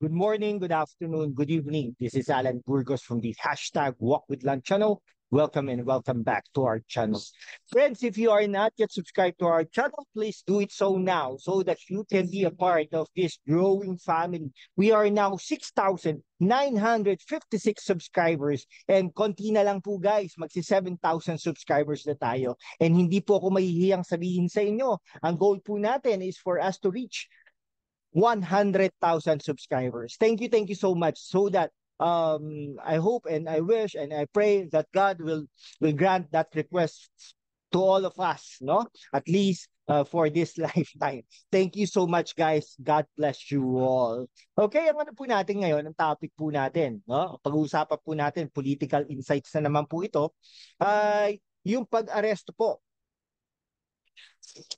Good morning, good afternoon, good evening. This is Alan Burgos from the hashtag Walk with Lunch channel. Welcome and welcome back to our channel. Friends, if you are not yet subscribed to our channel, please do it so now so that you can be a part of this growing family. We are now 6,956 subscribers and konti na lang po guys, magsi 7,000 subscribers na tayo. And hindi po ako mahihiyang sabihin sa inyo, ang goal po natin is for us to reach 100,000 subscribers. Thank you so much. So that I hope and I wish and I pray that God will grant that request to all of us, no? At least for this lifetime. Thank you so much, guys. God bless you all. Okay, ang ano po natin ngayon, ang topic po natin, no? Pag-uusapan po natin, political insights na naman po ito, ay yung pag-aresto po.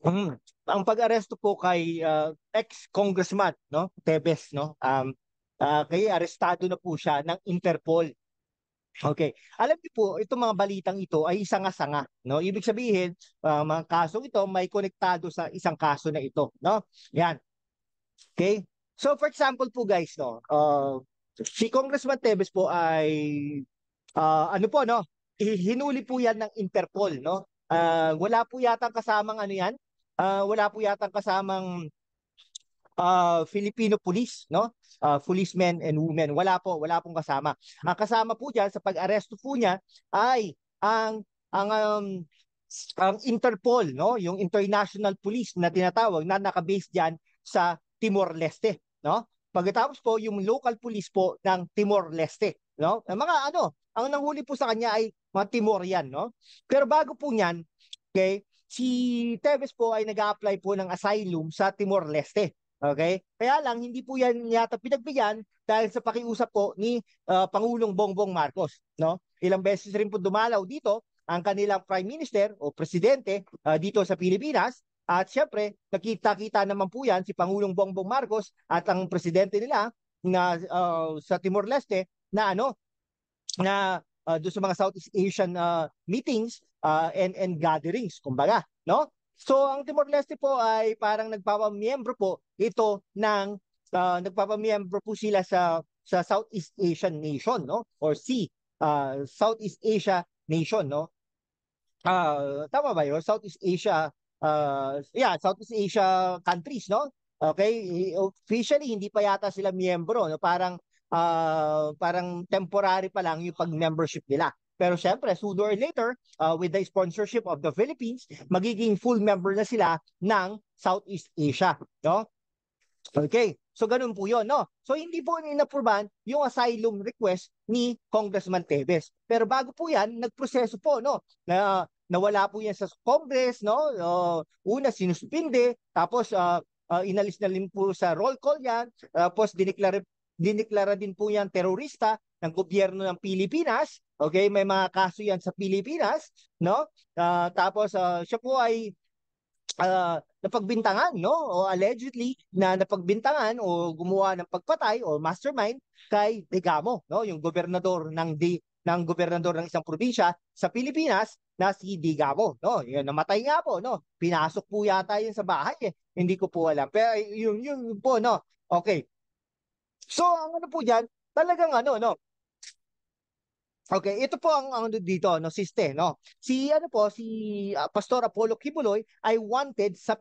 Ang pag-aresto po kay ex-congressman, no, Tebes, no, kaya arestado na po siya ng Interpol. Okay. Alam niyo po, itong mga balitang ito ay isang-sanga, no? Ibig sabihin, mga kasong ito may konektado sa isang kaso na ito, no? Yan. Okay? So for example po guys, no, si Congressman Tebes po ay ano po, no? Hinuli po yan ng Interpol, no? Wala po yatang kasamang ano yan. Wala po yatang kasamang Filipino police, no? Policemen and women. Wala pong kasama. Ang kasama po diyan sa pag-aresto po niya ay ang Interpol, no? Yung international police na tinatawag na naka-base diyan sa Timor Leste, no? Pagkatapos po yung local police po ng Timor Leste, no? Ang mga ano, ang nanghuli po sa kanya ay mga Timorian, no? Pero bago po niyan, okay, si Tevez po ay nag-a-apply po ng asylum sa Timor Leste. Okay? Kaya lang hindi po yan yata pinagbigyan dahil sa pakiusap po ni Pangulong Bongbong Marcos, no? Ilang beses rin po dumalaw dito ang kanilang Prime Minister o Presidente dito sa Pilipinas. At syempre, nakita-kita naman po yan si Pangulong Bongbong Marcos at ang presidente nila na sa Timor Leste na ano na doon sa mga Southeast Asian meetings and gatherings, kumbaga, no? So ang Timor Leste po ay parang nagpapamiyembro po ito ng nagpapamiyembro po sila sa Southeast Asian nation, no? Or Southeast Asia nation, no? Tama ba 'yun? Southeast Asia Southeast Asia countries, no? Okay, officially hindi pa yata sila miyembro, no? Parang temporary pa lang yung pag-membership nila. Pero syempre, sooner or later, with the sponsorship of the Philippines, magiging full member na sila ng Southeast Asia, no? Okay, so ganun po yun, no? So hindi po inaprubahan yung asylum request ni Congressman Tevez. Pero bago po yan, nagproseso po, no? Nawala po yan sa Congress, no? Una, sinuspinde, tapos inalis na rin po sa roll call yan, tapos dineklara din po yan terorista ng gobyerno ng Pilipinas. Okay, may mga kaso yan sa Pilipinas, no? Tapos siya po ay napagbintangan, no? O allegedly na napagbintangan o gumawa ng pagpatay o mastermind kay Digamo, no? Yung gobernador ng gobernador ng isang probinsya sa Pilipinas na si Digamo, no? Yun, namatay nga po, no? Pinasok po yata yun sa bahay eh. Hindi ko po alam. Pero yun po, no? Okay. So, ang ano po diyan, talagang ano, no? Okay, ito po ang dito, no, siste, no. Si ano po, si Pastor Apollo Kibuloy ay wanted sa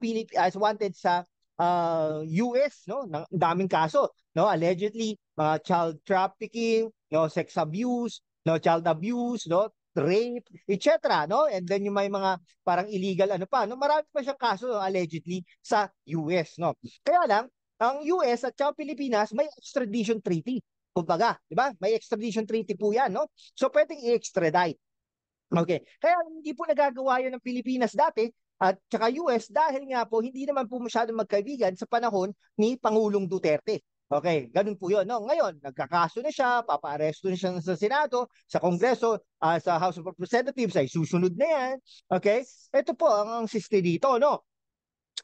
US, no, ng daming kaso, no, allegedly mga child trafficking, no, sex abuse, no, child abuse, no, rape, etc., no. And then yung may mga parang illegal ano pa, no, marami pa siyang kaso no, allegedly sa US, no. Kaya lang ang US at saka Pilipinas may extradition treaty. Kumbaga, di ba? May extradition treaty po yan, no? So, pwedeng i-extradite. Okay. Kaya hindi po nagagawa yun ng Pilipinas dati at saka US dahil nga po hindi naman po masyadong magkaibigan sa panahon ni Pangulong Duterte. Okay, ganun po yun. No? Ngayon, nagkakaso na siya, papaaresto na siya sa Senado, sa Kongreso, sa House of Representatives ay susunod na yan. Okay, ito po ang siste dito, no?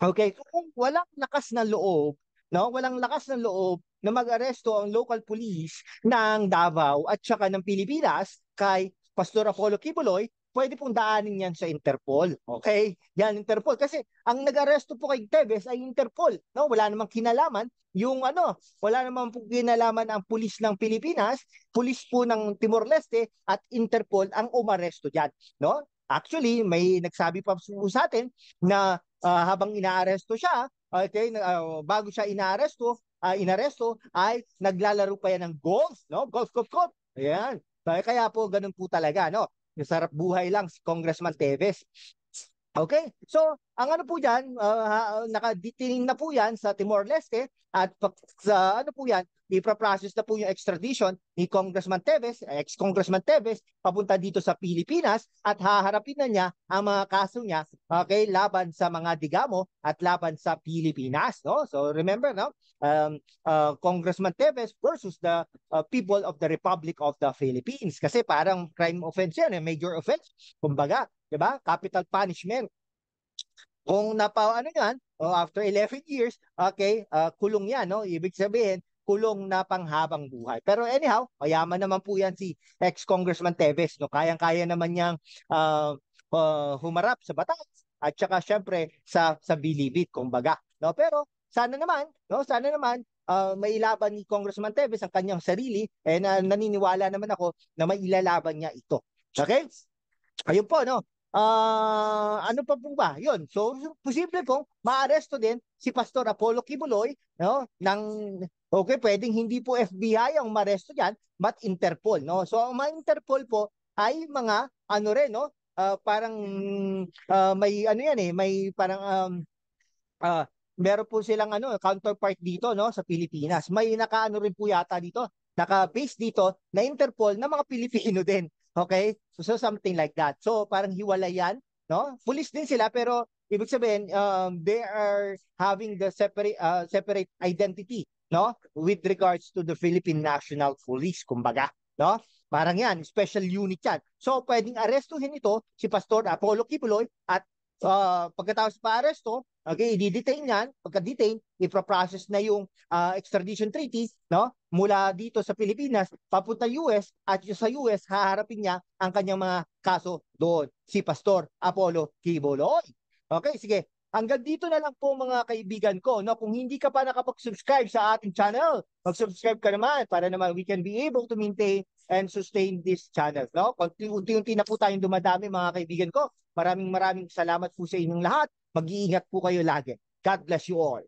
Okay, kung walang lakas ng loob, no? Walang lakas ng loob na mag-aresto ang local police ng Davao at saka ng Pilipinas kay Pastor Apollo Kibuloy, pwede pong daanin yan sa Interpol. Okay? Yan, Interpol. Kasi ang nag-aresto po kay Teves ay Interpol. No? Wala namang kinalaman yung wala namang po kinalaman ang pulis ng Pilipinas, pulis po ng Timor-Leste at Interpol ang umaresto diyan, no? Actually, may nagsabi pa po sa atin na habang inaaresto siya, okay, bago siya inaresto ay naglalaro pa yan ng golf, no? Golf, golf, golf. Ayan. Kaya po ganun po talaga, no? Sarap buhay lang si Congressman Teves. Okay? So, ang ano po diyan, nakadetining na po yan sa Timor-Leste at sa ano po yan, ipa-process na po yung extradition ni Congressman Teves, ex-Congressman Teves, papunta dito sa Pilipinas at haharapin na niya ang mga kaso niya, okay, laban sa mga digamo at laban sa Pilipinas, no? So, remember, no? Congressman Teves versus the people of the Republic of the Philippines. Kasi parang crime offense yan, major offense. Kumbaga, 'di ba? Capital punishment. Kung ano yan, after 11 years, okay, kulong yan, no? Ibig sabihin, kulong na panghabang buhay. Pero anyhow, mayaman naman po yan si ex-Congressman Teves, no? Kayang-kaya naman niyang humarap sa batas at saka syempre sa bilibid, kumbaga, no? Pero sana naman, no? Sana naman mailaban ni Congressman Teves ang kanyang sarili and naniniwala naman ako na mailalaban niya ito. Okay? Ayun po, no? Ano pa po ba? Yun. So, posible pong maaresto din si Pastor Apollo Kibuloy, no? Okay, pwedeng hindi po FBI ang maaresto diyan, but Interpol, no? So, ang mga Interpol po ay mga ano rin, no? Parang may ano yan may parang meron po silang counterpart dito, no, sa Pilipinas. May nakaano rin po yata dito, naka-base dito na Interpol na mga Pilipino din. Okay? So something like that. So parang hiwalay yan, no? Police din sila pero ibig sabihin they are having the separate identity, no? With regards to the Philippine National Police, kumbaga, no? Parang yan, special unit yan. So pwedeng arestuhin ito si Pastor Apollo Kibuloy at pagkatapos pa-aresto, okay, i-detain yan. Pagka-detain, ipa-process na yung extradition treaty, no? Mula dito sa Pilipinas, papunta US at sa US, haharapin niya ang kanyang mga kaso doon, si Pastor Apollo Kibuloy. Okay, sige. Hanggang dito na lang po mga kaibigan ko, no? Kung hindi ka pa nakapag-subscribe sa ating channel, mag-subscribe ka naman para naman we can be able to maintain and sustain this channel, no? Unti-unti na po tayong dumadami mga kaibigan ko. Maraming salamat po sa inyong lahat. Mag-iingat po kayo lagi. God bless you all.